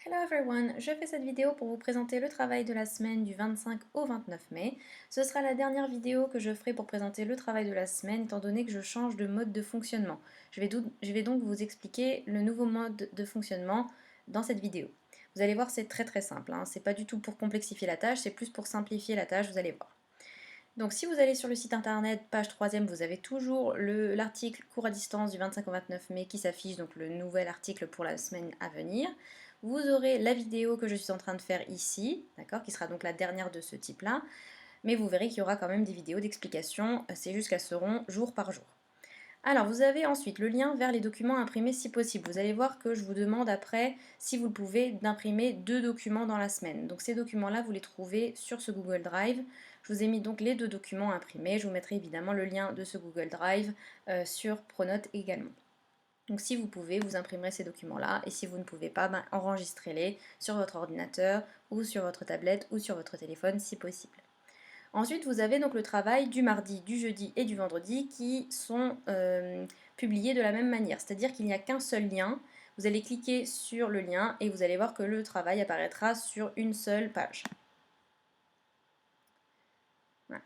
Hello everyone, je fais cette vidéo pour vous présenter le travail de la semaine du 25 au 29 mai. Ce sera la dernière vidéo que je ferai pour présenter le travail de la semaine étant donné que je change de mode de fonctionnement. Je vais donc vous expliquer le nouveau mode de fonctionnement dans cette vidéo. Vous allez voir, c'est très simple, hein. C'est pas du tout pour complexifier la tâche, c'est plus pour simplifier la tâche, vous allez voir. Donc si vous allez sur le site internet, page 3e, vous avez toujours l'article cours à distance du 25 au 29 mai qui s'affiche, donc le nouvel article pour la semaine à venir. Vous aurez la vidéo que je suis en train de faire ici, d'accord, qui sera donc la dernière de ce type-là, mais vous verrez qu'il y aura quand même des vidéos d'explication, c'est juste qu'elles seront jour par jour. Alors, vous avez ensuite le lien vers les documents imprimés si possible. Vous allez voir que je vous demande après, si vous le pouvez, d'imprimer 2 documents dans la semaine. Donc ces documents-là, vous les trouvez sur ce Google Drive. Je vous ai mis donc les 2 documents imprimés. Je vous mettrai évidemment le lien de ce Google Drive sur Pronote également. Donc si vous pouvez, vous imprimerez ces documents-là, et si vous ne pouvez pas, enregistrez-les sur votre ordinateur, ou sur votre tablette, ou sur votre téléphone si possible. Ensuite, vous avez donc le travail du mardi, du jeudi et du vendredi qui sont publiés de la même manière. C'est-à-dire qu'il n'y a qu'un seul lien. Vous allez cliquer sur le lien et vous allez voir que le travail apparaîtra sur une seule page. Voilà.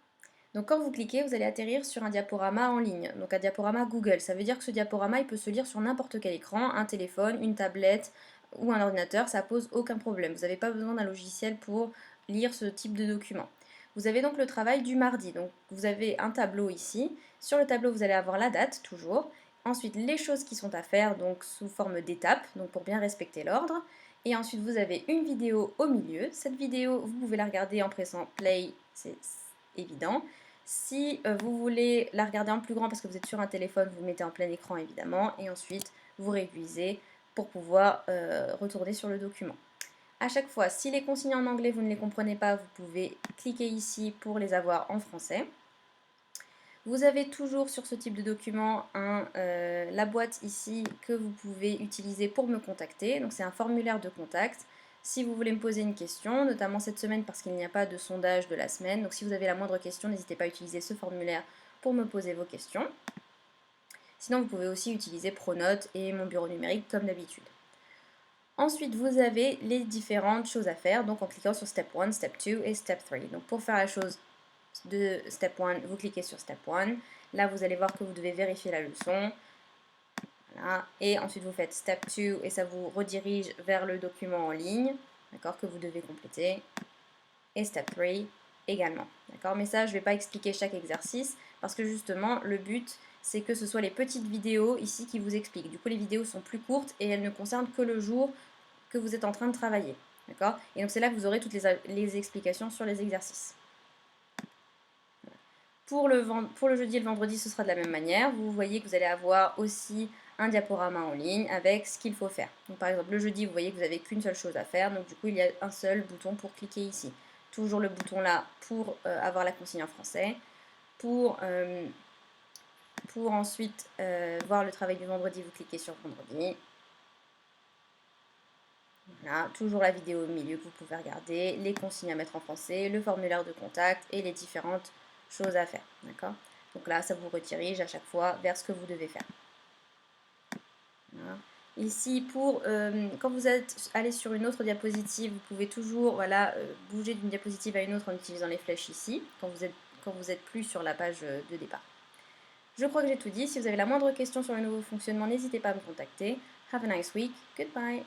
Donc quand vous cliquez, vous allez atterrir sur un diaporama en ligne, donc un diaporama Google. Ça veut dire que ce diaporama, il peut se lire sur n'importe quel écran, un téléphone, une tablette ou un ordinateur, ça pose aucun problème. Vous n'avez pas besoin d'un logiciel pour lire ce type de document. Vous avez donc le travail du mardi, donc vous avez un tableau ici. Sur le tableau, vous allez avoir la date, toujours. Ensuite, les choses qui sont à faire, donc sous forme d'étapes, donc pour bien respecter l'ordre. Et ensuite, vous avez une vidéo au milieu. Cette vidéo, vous pouvez la regarder en pressant play, c'est évident. Si vous voulez la regarder en plus grand parce que vous êtes sur un téléphone, vous mettez en plein écran évidemment, et ensuite vous réduisez pour pouvoir retourner sur le document. À chaque fois, si les consignes en anglais vous ne les comprenez pas, vous pouvez cliquer ici pour les avoir en français. Vous avez toujours sur ce type de document la boîte ici que vous pouvez utiliser pour me contacter. Donc c'est un formulaire de contact. Si vous voulez me poser une question, notamment cette semaine parce qu'il n'y a pas de sondage de la semaine, donc si vous avez la moindre question, n'hésitez pas à utiliser ce formulaire pour me poser vos questions. Sinon, vous pouvez aussi utiliser Pronote et mon bureau numérique comme d'habitude. Ensuite, vous avez les différentes choses à faire, donc en cliquant sur Step 1, Step 2 et Step 3. Donc pour faire la chose de Step 1, vous cliquez sur Step 1. Là, vous allez voir que vous devez vérifier la leçon. Voilà. Et ensuite, vous faites Step 2 et ça vous redirige vers le document en ligne, d'accord, que vous devez compléter. Et Step 3 également, d'accord. Mais ça, je ne vais pas expliquer chaque exercice parce que justement, le but, c'est que ce soit les petites vidéos ici qui vous expliquent. Du coup, les vidéos sont plus courtes et elles ne concernent que le jour que vous êtes en train de travailler, d'accord. Et donc, c'est là que vous aurez toutes les explications sur les exercices. Pour le jeudi et le vendredi, ce sera de la même manière. Vous voyez que vous allez avoir aussi un diaporama en ligne avec ce qu'il faut faire. Donc, par exemple, le jeudi, vous voyez que vous n'avez qu'une seule chose à faire. Donc, du coup, il y a un seul bouton pour cliquer ici. Toujours le bouton là pour avoir la consigne en français. Pour ensuite voir le travail du vendredi, vous cliquez sur vendredi. Voilà, toujours la vidéo au milieu que vous pouvez regarder, les consignes à mettre en français, le formulaire de contact et les différentes choses à faire. D'accord. Donc là, ça vous redirige à chaque fois vers ce que vous devez faire. Voilà. Ici, quand vous êtes allé sur une autre diapositive, vous pouvez toujours bouger d'une diapositive à une autre en utilisant les flèches ici, quand vous êtes plus sur la page de départ. Je crois que j'ai tout dit. Si vous avez la moindre question sur le nouveau fonctionnement, n'hésitez pas à me contacter. Have a nice week. Goodbye.